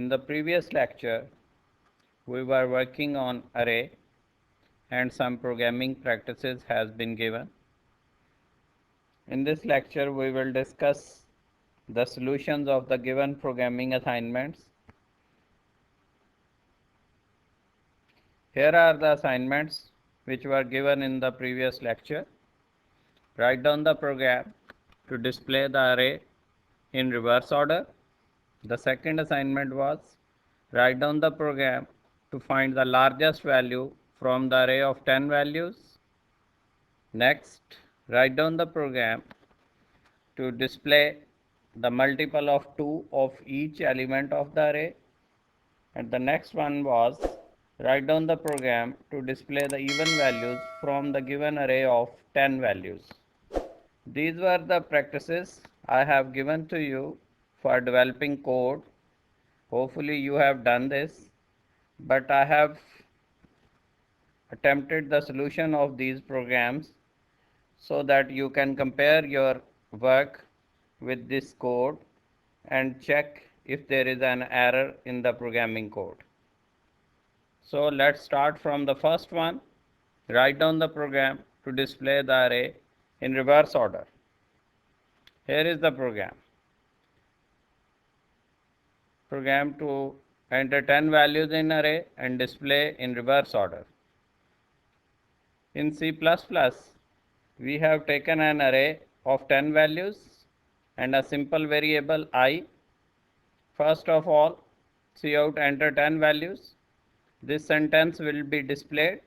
In the previous lecture, we were working on array and some programming practices has been given. In this lecture, we will discuss the solutions of the given programming assignments. Here are the assignments which were given in the previous lecture. Write down the program to display the array in reverse order. The second assignment was write down the program to find the largest value from the array of 10 values. Next, write down the program to display the multiple of 2 of each element of the array. And the next one was write down the program to display the even values from the given array of 10 values. These were the practices I have given to you for developing code. Hopefully you have done this, but I have attempted the solution of these programs so that you can compare your work with this code and check if there is an error in the programming code. So let's start from the first one. Write down the program to display the array in reverse order. Here is the program. Program to enter 10 values in array and display in reverse order. In C++, we have taken an array of 10 values and a simple variable I. First of all, cout enter 10 values. This sentence will be displayed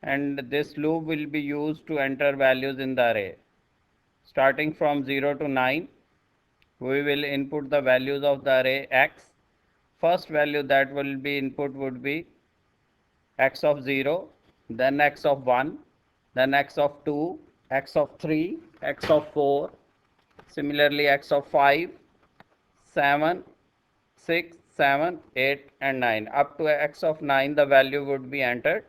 and this loop will be used to enter values in the array. Starting from 0 to 9, we will input the values of the array x. First value that will be input would be x of 0, then x of 1, then x of 2, x of 3, x of 4, similarly x of 5, 7, 6, 7, 8 and 9. Up to x of 9 the value would be entered.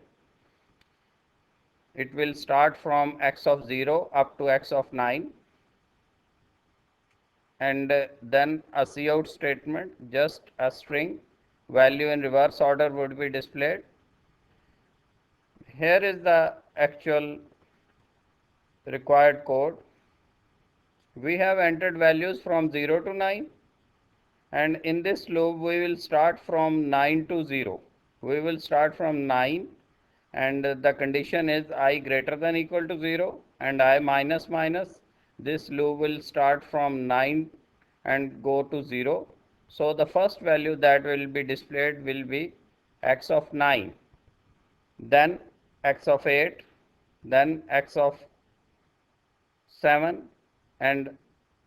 It will start from x of 0 up to x of 9 and then a cout statement, just a string value in reverse order would be displayed. Here is the actual required code. We have entered values from 0 to 9 and in this loop we will start from 9 to 0. We will start from 9 and the condition is I greater than equal to 0 and I minus minus. This loop will start from 9 and go to 0. So the first value that will be displayed will be x of 9, then x of 8, then x of 7 and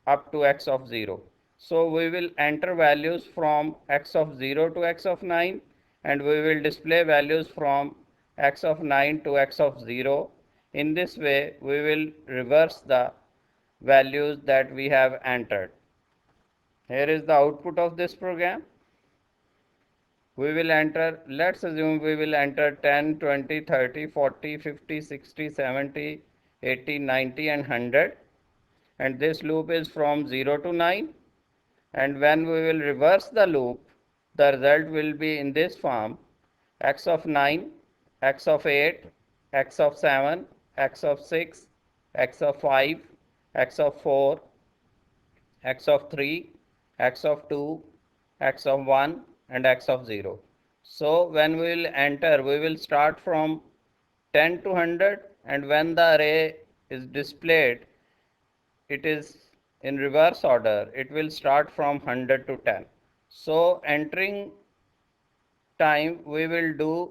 up to x of 0. So we will enter values from x of 0 to x of 9 and we will display values from x of 9 to x of 0. In this way we will reverse the values that we have entered. Here is the output of this program. We will enter, let's assume we will enter 10, 20, 30, 40, 50, 60, 70, 80, 90 and 100 and this loop is from 0 to 9 and when we will reverse the loop the result will be in this form: x of 9, x of 8, x of 7, x of 6, x of 5, x of 4, x of 3, x of 2, x of 1 and x of 0. So when we will enter, we will start from 10 to 100 and when the array is displayed, it is in reverse order. It will start from 100 to 10. So entering time we will do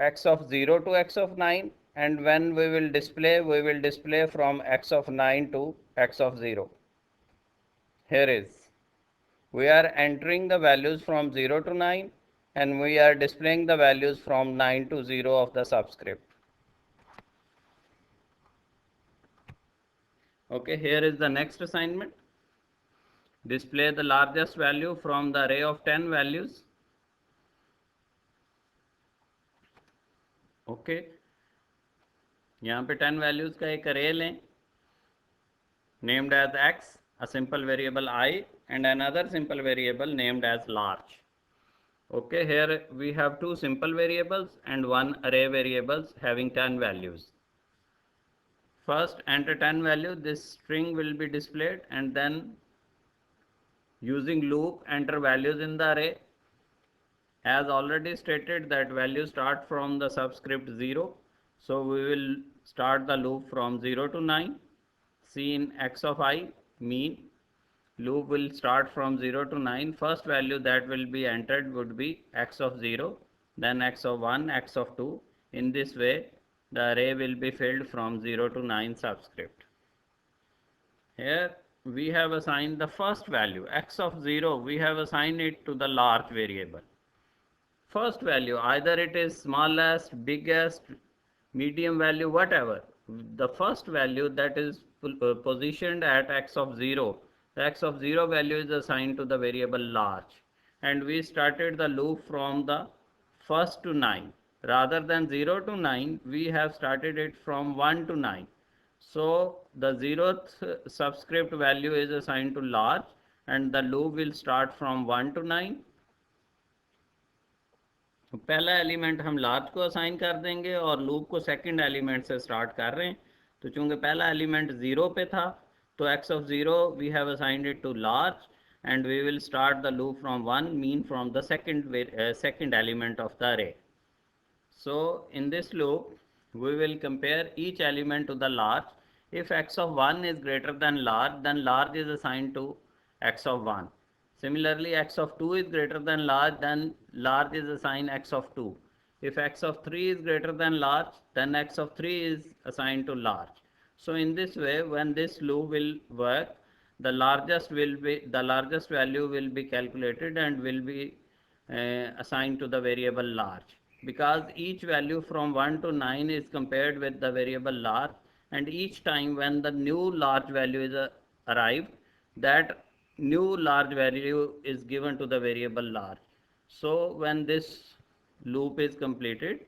x of 0 to x of 9 and when we will display from x of 9 to x of 0. Here is, we are entering the values from 0 to 9 and we are displaying the values from 9 to 0 of the subscript. Okay, here is the next assignment. Display the largest value from the array of 10 values. Okay, यहाँ पे 10 values का एक array लें named as x, a simple variable I and another simple variable named as large. Okay, here we have two simple variables and one array variables having 10 values. First enter 10 value, this string will be displayed, and then using loop enter values in the array. As already stated that values start from the subscript 0, so we will start the loop from 0 to 9. See in x of I mean loop will start from 0 to 9. First value that will be entered would be x of 0, then x of 1, x of 2. In this way the array will be filled from 0 to 9 subscript. Here we have assigned the first value x of 0, we have assigned it to the large variable. First value, either it is smallest, biggest, medium value, whatever. The first value that is positioned at x of 0, the x of 0 value is assigned to the variable large. And we started the loop from the first to 9. Rather than 0 to 9, we have started it from 1 to 9. So the 0th subscript value is assigned to large, and the loop will start from 1 to 9. तो पहला element हम large को assign कर देंगे और loop को second element से start कर रहे हैं. तो चूंकि पहला एलिमेंट 0 पे था तो x of 0 we have assigned it to large and we will start the loop from 1 mean from the second element of the array. So in this loop we will compare each element to the large. If x of 1 is greater than large, then large is assigned to x of 1. Similarly, x of 2 is greater than large, then large is assigned x of 2. If x of 3 is greater than large, then x of 3 is assigned to large. So in this way, when this loop will work, the largest value will be calculated and will be assigned to the variable large, because each value from 1 to 9 is compared with the variable large, and each time when the new large value is arrived, that new large value is given to the variable large. So when this loop is completed,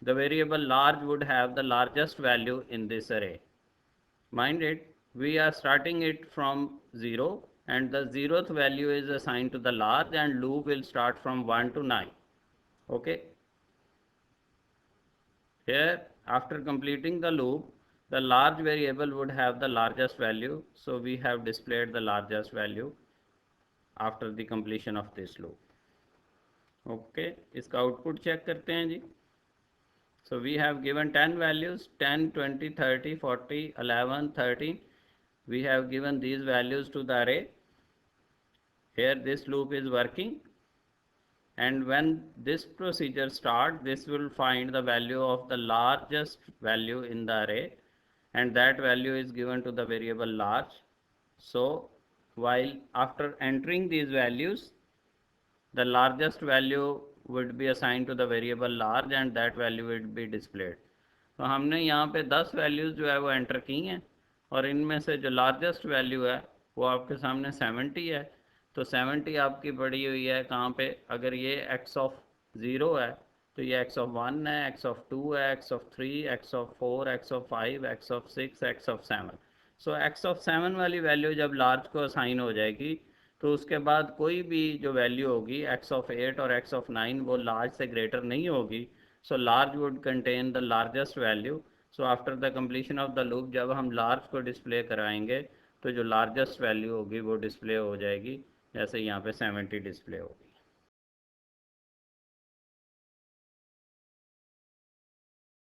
the variable large would have the largest value in this array. Mind it, we are starting it from 0 and the 0th value is assigned to the large, and loop will start from 1 to 9. Okay. Here after completing the loop, the large variable would have the largest value, so we have displayed the largest value after the completion of this loop. Okay, इसका output check करते हैं जी. So we have given 10 values, 10, 20, 30, 40, 11, 13. We have given these values to the array. Here this loop is working, and when this procedure starts, this will find the value of the largest value in the array, and that value is given to the variable large. So while after entering these values, the largest value would be assigned to the variable large and that value would be displayed. तो हमने यहाँ पे 10 values जो है वो enter की हैं, और इनमें से जो लार्जेस्ट वैल्यू है वो आपके सामने 70 है. तो 70 आपकी पड़ी हुई है कहाँ पे, अगर ये x of 0 है तो ये x of 1 है, x of 2 है, x of 3, x of 4, x of 5, x of 6, x of 7. So x of 7 वाली वैल्यू जब लार्ज को असाइन हो जाएगी तो उसके बाद कोई भी जो वैल्यू होगी x of 8 और x of 9 वो लार्ज से ग्रेटर नहीं होगी. So large would contain the largest value. So after the completion of the loop जब हम लार्ज को डिस्प्ले कराएंगे तो जो लार्जेस्ट वैल्यू होगी वो डिस्प्ले हो जाएगी, जैसे यहाँ पे 70 डिस्प्ले होगी.